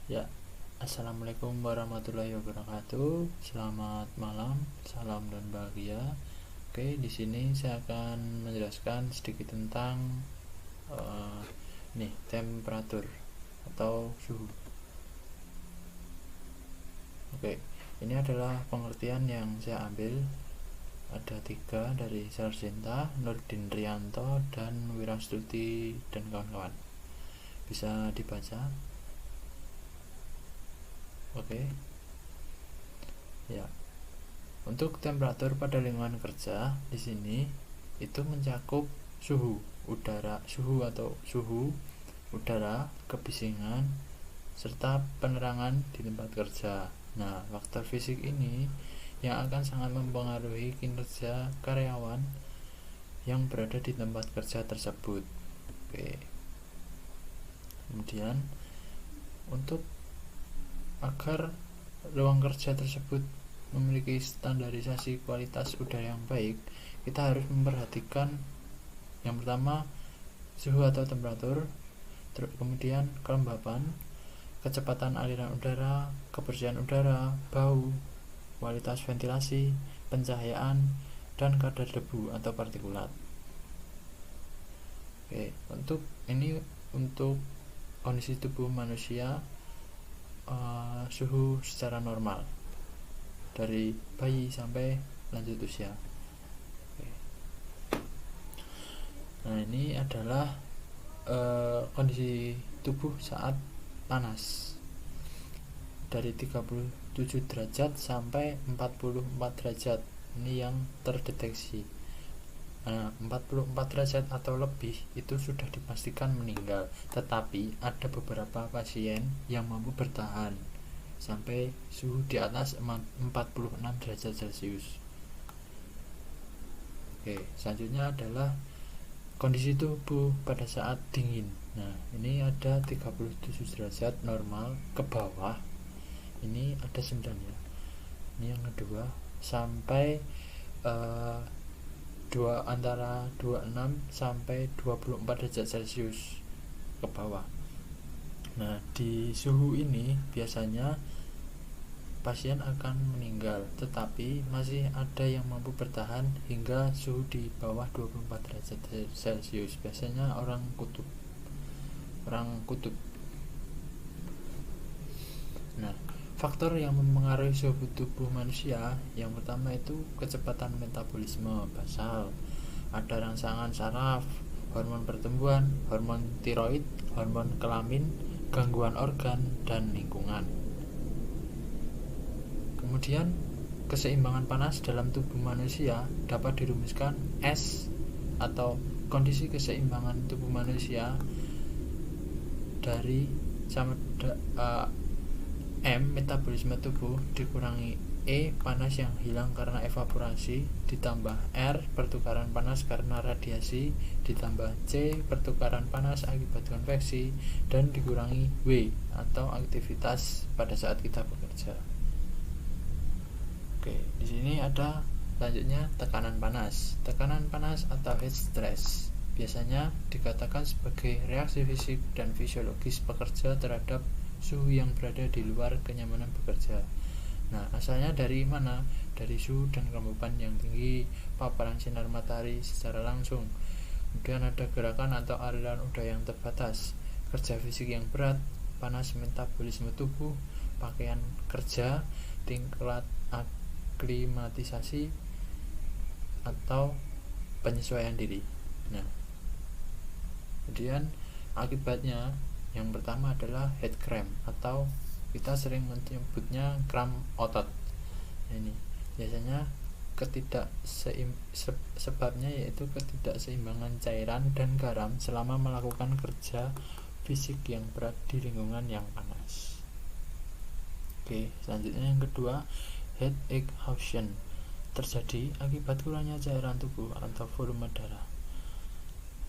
Ya, assalamualaikum warahmatullahi wabarakatuh. Selamat malam, salam dan bahagia. Oke, di sini saya akan menjelaskan sedikit tentang temperatur atau suhu. Oke, ini adalah pengertian yang saya ambil. Ada 3 dari Sarjenta, Nurdin Rianto, dan Wirastuti dan kawan-kawan. Bisa dibaca. Oke. Ya. Untuk temperatur pada lingkungan kerja di sini itu mencakup suhu udara, kebisingan, serta penerangan di tempat kerja. Nah, faktor fisik ini yang akan sangat mempengaruhi kinerja karyawan yang berada di tempat kerja tersebut. Oke. Kemudian untuk agar ruang kerja tersebut memiliki standarisasi kualitas udara yang baik, kita harus memperhatikan yang pertama suhu atau temperatur, kemudian kelembapan, kecepatan aliran udara, kebersihan udara, bau, kualitas ventilasi, pencahayaan, dan kadar debu atau partikulat. Oke, untuk kondisi tubuh manusia, suhu secara normal dari bayi sampai lanjut usia. Oke. Nah, ini adalah kondisi tubuh saat panas dari 37 derajat sampai 44 derajat. Ini yang terdeteksi. 44 derajat atau lebih itu sudah dipastikan meninggal, tetapi ada beberapa pasien yang mampu bertahan sampai suhu di atas 46 derajat Celcius. Oke, selanjutnya adalah kondisi tubuh pada saat dingin. Nah, ini ada 37 derajat normal ke bawah. Ini ada 9 ya. Ini yang kedua sampai antara 26 sampai 24 derajat Celcius ke bawah. Nah, di suhu ini biasanya pasien akan meninggal, tetapi masih ada yang mampu bertahan hingga suhu di bawah 24 derajat Celcius. Biasanya orang kutub. Nah, faktor yang mempengaruhi suhu tubuh manusia yang pertama itu kecepatan metabolisme basal, ada rangsangan saraf, hormon pertumbuhan, hormon tiroid, hormon kelamin, gangguan organ, dan lingkungan. Kemudian keseimbangan panas dalam tubuh manusia dapat dirumuskan S atau kondisi keseimbangan tubuh manusia dari M metabolisme tubuh dikurangi E panas yang hilang karena evaporasi ditambah R pertukaran panas karena radiasi ditambah C pertukaran panas akibat konveksi dan dikurangi W atau aktivitas pada saat kita bekerja. Oke, di sini ada selanjutnya tekanan panas. Tekanan panas atau heat stress biasanya dikatakan sebagai reaksi fisik dan fisiologis pekerja terhadap suhu yang berada di luar kenyamanan bekerja. Nah, asalnya dari mana? Dari suhu dan kelembapan yang tinggi, paparan sinar matahari secara langsung. Kemudian ada gerakan atau aliran udara yang terbatas, kerja fisik yang berat, panas metabolisme tubuh, pakaian kerja, tingkat aklimatisasi atau penyesuaian diri. Nah, kemudian akibatnya yang pertama adalah head cramp atau kita sering menyebutnya kram otot. Ini biasanya sebabnya yaitu ketidakseimbangan cairan dan garam selama melakukan kerja fisik yang berat di lingkungan yang panas. Oke, selanjutnya yang kedua, head exhaustion terjadi akibat kurangnya cairan tubuh atau volume darah.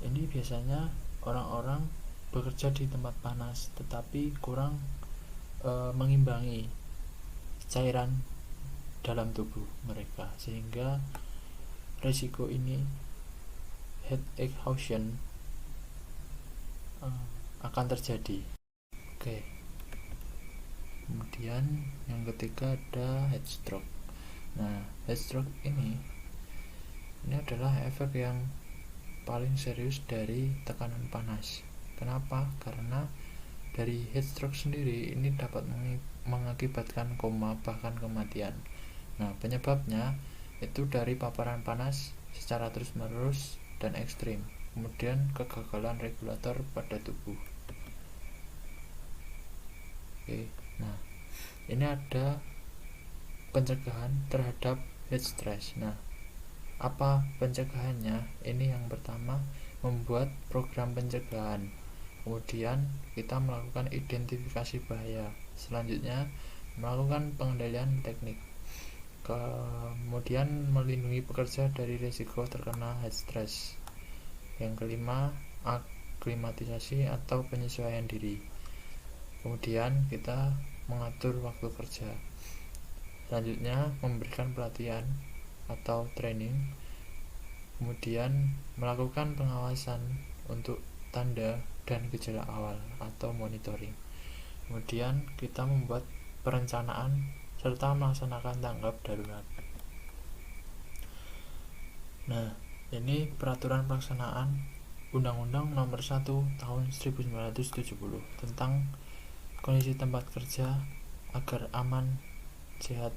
Ini biasanya orang-orang bekerja di tempat panas tetapi kurang mengimbangi cairan dalam tubuh mereka, sehingga resiko ini head exhaustion akan terjadi. Oke. Kemudian yang ketiga ada heat stroke. Nah, heat stroke ini adalah efek yang paling serius dari tekanan panas. Kenapa? Karena dari heat stroke sendiri ini dapat mengakibatkan koma bahkan kematian. Nah, penyebabnya itu dari paparan panas secara terus-menerus dan ekstrim, kemudian kegagalan regulator pada tubuh. Oke, nah ini ada pencegahan terhadap heat stress. Nah, apa pencegahannya? Ini yang pertama, membuat program pencegahan. Kemudian kita melakukan identifikasi bahaya. Selanjutnya melakukan pengendalian teknik. Kemudian melindungi pekerja dari risiko terkena heat stress. Yang kelima, aklimatisasi atau penyesuaian diri. Kemudian kita mengatur waktu kerja. Selanjutnya memberikan pelatihan atau training. Kemudian melakukan pengawasan untuk tanda dan gejala awal atau monitoring. Kemudian kita membuat perencanaan serta melaksanakan tanggap darurat. Nah, ini peraturan pelaksanaan Undang-Undang Nomor 1 Tahun 1970 tentang kondisi tempat kerja agar aman, sehat,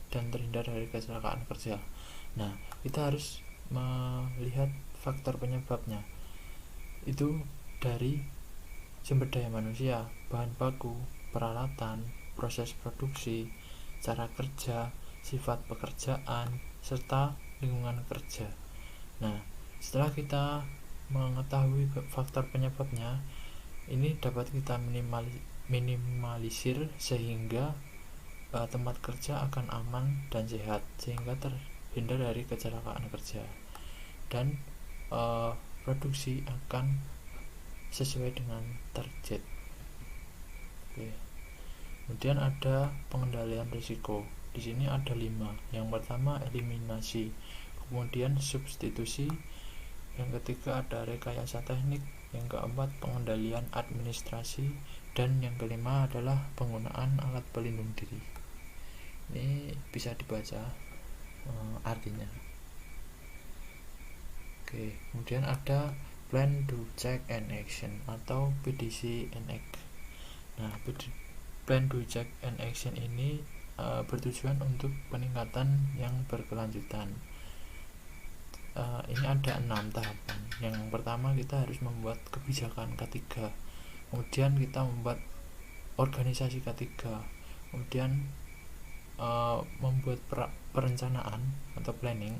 dan terhindar dari kecelakaan kerja. Nah, kita harus melihat faktor penyebabnya. Itu dari sumber daya manusia, bahan baku, peralatan, proses produksi, cara kerja, sifat pekerjaan, serta lingkungan kerja. Nah, setelah kita mengetahui faktor penyebabnya, ini dapat kita minimalisir sehingga tempat kerja akan aman dan sehat, sehingga terhindar dari kecelakaan kerja, dan produksi akan sesuai dengan target. Oke. Kemudian ada pengendalian risiko. Di sini ada 5. Yang pertama eliminasi, kemudian substitusi, yang ketiga ada rekayasa teknik, yang keempat pengendalian administrasi, dan yang kelima adalah penggunaan alat pelindung diri. Ini bisa dibaca artinya. Oke, kemudian ada Plan, Do, Check, and Action atau PDC and Act. Nah, Plan, Do, Check, and Action ini bertujuan untuk peningkatan yang berkelanjutan. Ini ada 6 tahapan. Yang pertama, kita harus membuat kebijakan K3, kemudian kita membuat organisasi K3, kemudian membuat perencanaan atau planning.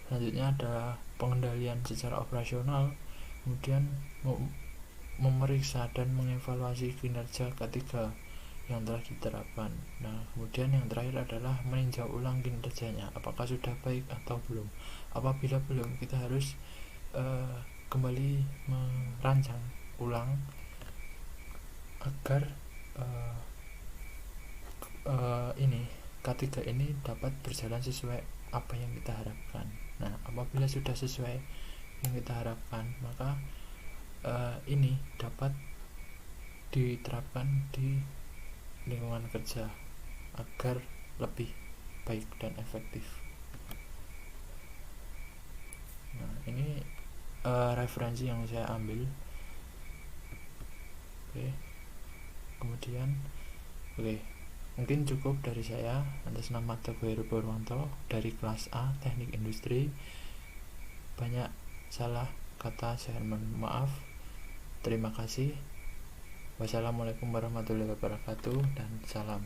Selanjutnya ada pengendalian secara operasional, kemudian memeriksa dan mengevaluasi kinerja K3 yang telah diterapkan. Nah, kemudian yang terakhir adalah meninjau ulang kinerjanya, apakah sudah baik atau belum. Apabila belum, kita harus kembali merancang ulang agar K3 ini dapat berjalan sesuai apa yang kita harapkan. Nah, apabila sudah sesuai yang kita harapkan, maka ini dapat diterapkan di lingkungan kerja agar lebih baik dan efektif. Nah, ini referensi yang saya ambil. Kemudian mungkin cukup dari saya. Atas nama Teguh Heru Purwanto dari kelas A Teknik Industri. Banyak salah kata, saya mohon maaf. Terima kasih. Wassalamualaikum warahmatullahi wabarakatuh, dan salam.